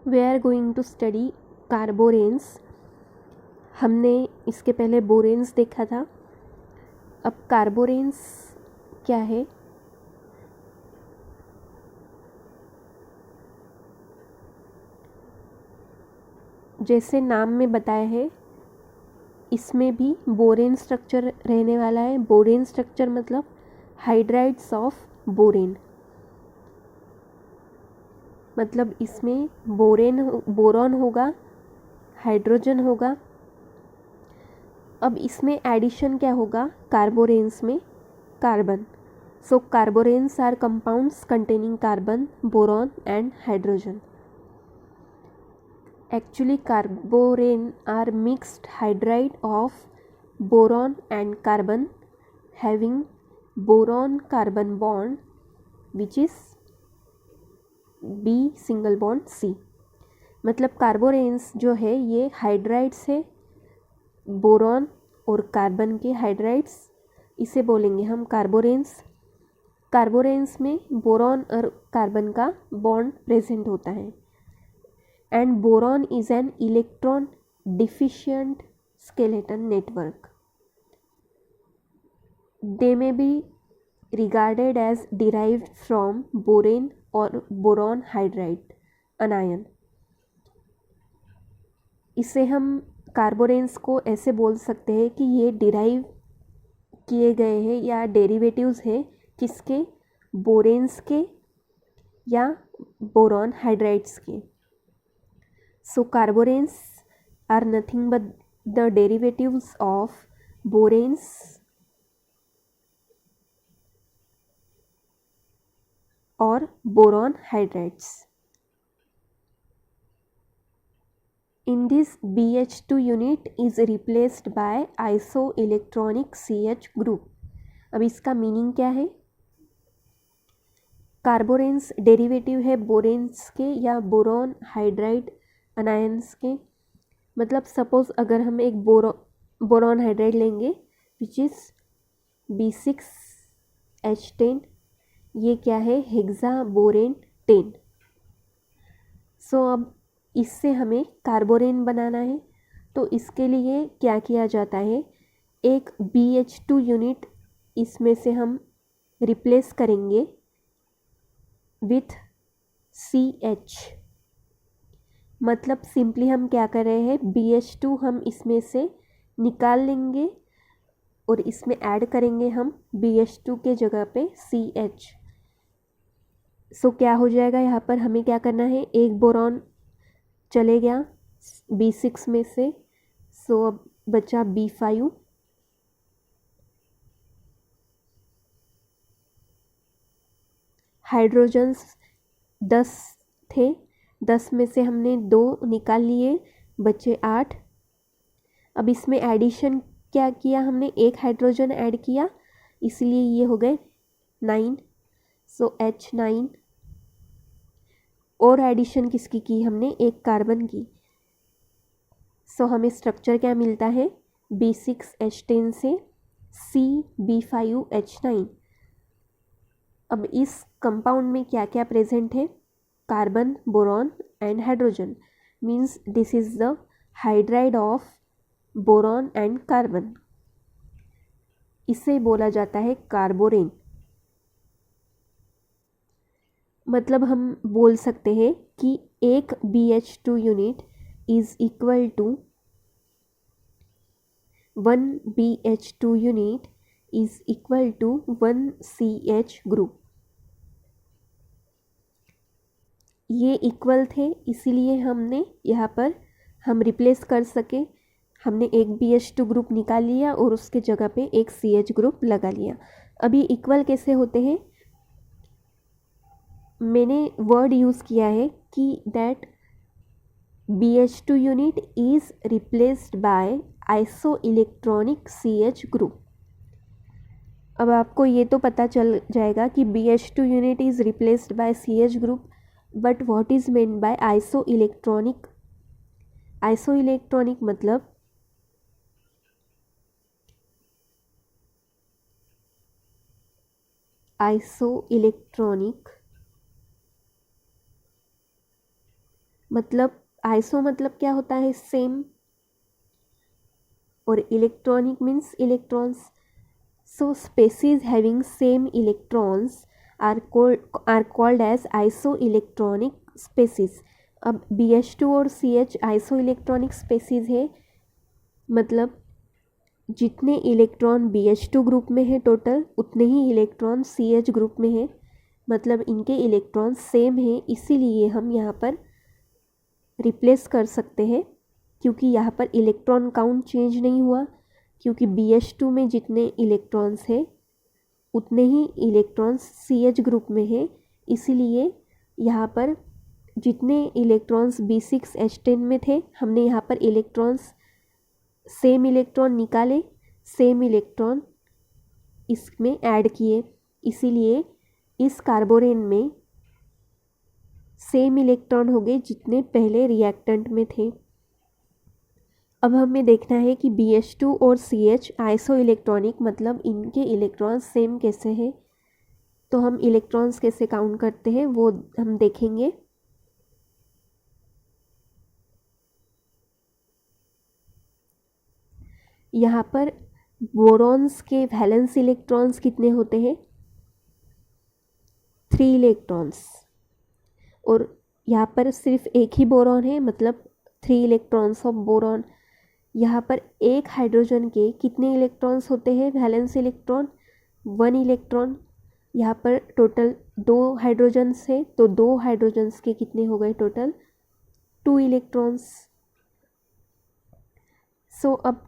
We are going to study carboranes. हमने इसके पहले बोरेंस देखा था, अब कार्बोरेंस क्या है। जैसे नाम में बताया है, इसमें भी बोरेन स्ट्रक्चर रहने वाला है। बोरेन स्ट्रक्चर मतलब हाइड्राइड्स ऑफ बोरेन, मतलब इसमें बोरॉन होगा, हाइड्रोजन होगा। अब इसमें एडिशन क्या होगा कार्बोरेंस में, carbon. So carboranes are compounds containing carbon, boron and hydrogen. Actually, carborane are mixed hydride of boron and carbon having boron carbon bond which is B single bond C। मतलब कार्बोरेंस जो है ये hydrides है, boron और carbon के hydrides, इसे बोलेंगे हम कार्बोरेंस। कार्बोरेंस में बोरॉन और कार्बन का बॉन्ड प्रेजेंट होता है। And boron is an electron deficient skeleton network. They may be regarded as derived from borane or boron hydride anion। इसे हम कार्बोरेंस को ऐसे बोल सकते हैं कि ये डिराइव किए गए हैं या डेरिवेटिव्स हैं किसके, बोरेंस के या बोरॉन हाइड्राइड्स के। So carboranes are nothing but the derivatives of boranes or boron hydrides। In this BH2 unit is replaced by isoelectronic CH group। अब इसका मीनिंग क्या है। कार्बोरेंस डेरिवेटिव है बोरेंस के या बोरॉन हाइड्राइड अनायंस के। मतलब सपोज अगर हम एक बोरॉन हाइड्राइड लेंगे विच इज़ B6H10, ये क्या है हेक्सा बोरेन 10। सो अब इससे हमें कार्बोरेन बनाना है, तो इसके लिए क्या किया जाता है, एक BH2 यूनिट इसमें से हम रिप्लेस करेंगे विथ CH। मतलब सिंपली हम क्या कर रहे हैं, BH2 हम इसमें से निकाल लेंगे और इसमें ऐड करेंगे हम BH2 के जगह पे CH। सो क्या हो जाएगा, यहाँ पर हमें क्या करना है, एक बोरॉन चले गया B6 में से, सो अब बचा B5। हाइड्रोजन्स 10 थे, 10 में से हमने 2 निकाल लिए, बचे 8। अब इसमें एडिशन क्या किया हमने, एक हाइड्रोजन ऐड किया, इसलिए ये हो गए 9। सो H9। और एडिशन किसकी की हमने, एक कार्बन की। सो हमें स्ट्रक्चर क्या मिलता है, B6H10 से CB5H9। अब इस कंपाउंड में क्या क्या प्रेजेंट है, carbon, boron and hydrogen. Means this is the hydride of boron and carbon. इसे बोला जाता है कार्बोरेन। मतलब हम बोल सकते हैं कि एक BH2 unit is equal to 1 BH2 unit is equal to 1 CH group. ये इक्वल थे, इसीलिए हमने यहाँ पर हम रिप्लेस कर सके, हमने एक BH2 ग्रुप निकाल लिया और उसके जगह पे एक CH ग्रुप लगा लिया। अभी इक्वल कैसे होते हैं, मैंने वर्ड यूज़ किया है कि that BH2 unit is replaced by isoelectronic CH group. अब आपको ये तो पता चल जाएगा कि BH2 unit is replaced by CH group, but what is meant by isoelectronic. Isoelectronic मतलब मतलब आइसो मतलब क्या होता है, सेम, और electronic means electrons. So species having same electrons are called as isoelectronic species. अब BH2 और CH iso electronic species है, मतलब जितने इलेक्ट्रॉन BH2 ग्रुप में है टोटल, उतने ही इलेक्ट्रॉन CH ग्रुप में है, मतलब इनके इलेक्ट्रॉन सेम हैं. इसीलिए हम यहाँ पर रिप्लेस कर सकते हैं, क्योंकि यहाँ पर इलेक्ट्रॉन काउंट चेंज नहीं हुआ, क्योंकि BH2 में जितने इलेक्ट्रॉन्स हैं उतने ही इलेक्ट्रॉन्स CH ग्रुप में हैं. इसीलिए यहाँ पर जितने इलेक्ट्रॉन्स B6H10 में थे, हमने यहाँ पर इलेक्ट्रॉन्स सेम इलेक्ट्रॉन निकाले, सेम इलेक्ट्रॉन इसमें ऐड किए. इसीलिए इस कार्बोरेन में सेम इलेक्ट्रॉन हो गए जितने पहले रिएक्टेंट में थे. अब हमें देखना है कि BH2 और CH आइसो इलेक्ट्रॉनिक, मतलब इनके इलेक्ट्रॉन्स सेम कैसे हैं. तो हम इलेक्ट्रॉन्स कैसे काउंट करते हैं वो हम देखेंगे. यहाँ पर बोरॉन्स के वैलेंस इलेक्ट्रॉन्स कितने होते हैं, 3 इलेक्ट्रॉन्स. और यहाँ पर सिर्फ एक ही बोरॉन है, मतलब 3 इलेक्ट्रॉन्स ऑफ बोरॉन. यहाँ पर एक हाइड्रोजन के कितने इलेक्ट्रॉन्स होते हैं, वैलेंस इलेक्ट्रॉन 1 इलेक्ट्रॉन. यहाँ पर टोटल 2 हाइड्रोजन्स है, तो 2 हाइड्रोजन्स के कितने हो गए टोटल, 2 इलेक्ट्रॉन्स. सो अब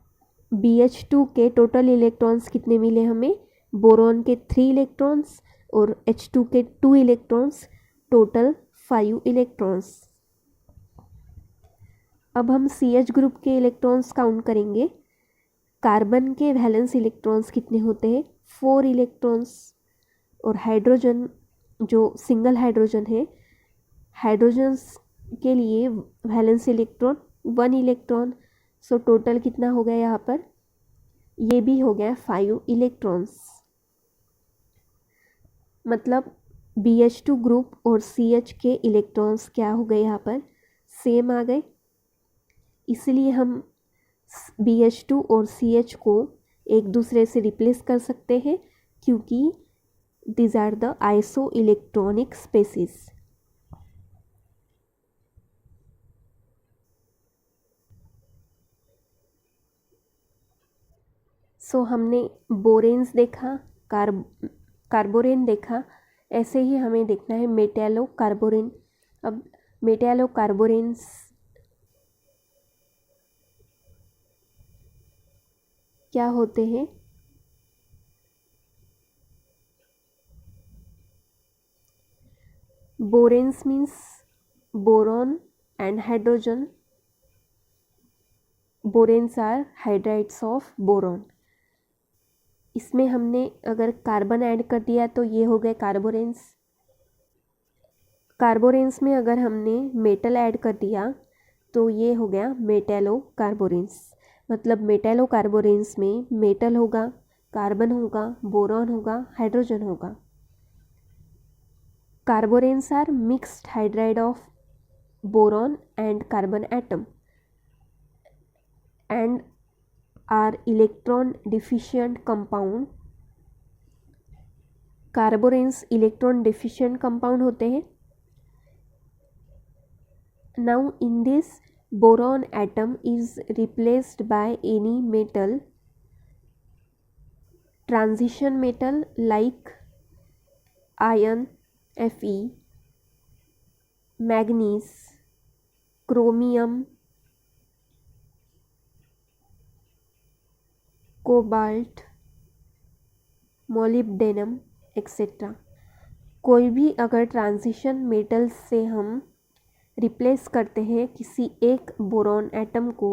BH2 के टोटल इलेक्ट्रॉन्स कितने मिले हमें, बोरॉन के 3 इलेक्ट्रॉन्स और H2 के 2 इलेक्ट्रॉन्स, टोटल 5 इलेक्ट्रॉन्स. अब हम CH ग्रुप के इलेक्ट्रॉन्स काउंट करेंगे. कार्बन के वैलेंस इलेक्ट्रॉन्स कितने होते हैं, 4 इलेक्ट्रॉन्स. और हाइड्रोजन जो सिंगल हाइड्रोजन है, हाइड्रोजन्स के लिए valence electron 1 electron. So total कितना हो गया यहाँ पर, ये भी हो गया 5 इलेक्ट्रॉन्स. मतलब BH2 ग्रुप और CH के इलेक्ट्रॉन्स क्या हो गए, यहाँ पर सेम आ गए. इसलिए हम BH2 और CH को एक दूसरे से रिप्लेस कर सकते हैं, क्योंकि these are the isoelectronic species. सो हमने बोरेन्स देखा, कार्बोरेन देखा, ऐसे ही हमें देखना है मेटैलो कार्बोरेन. अब मेटैलो कार्बोरेन्स क्या होते हैं, boranes means boron and hydrogen. Boranes are hydrides of boron. इसमें हमने अगर कार्बन ऐड कर दिया तो ये हो गए कार्बोरेन्स. कार्बोरेन्स में अगर हमने मेटल ऐड कर दिया तो ये हो गया मेटैलो कार्बोरेन्स. मतलब मेटैलो कार्बोरेन्स में मेटल होगा, कार्बन होगा, बोरॉन होगा, हाइड्रोजन होगा. Carboranes are mixed hydride of boron and carbon atom and are electron deficient compound. Carboranes electron deficient compound होते हैं. Now in this boron atom is replaced by any metal, transition metal like iron Fe, manganese, chromium, cobalt, molybdenum etcetera. कोई भी अगर transition metals से हम replace करते हैं किसी एक बोरॉन एटम को,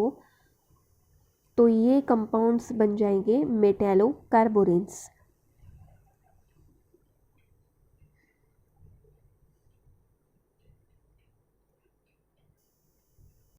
तो ये कंपाउंड्स बन जाएंगे मेटैलो कार्बोरेन्स.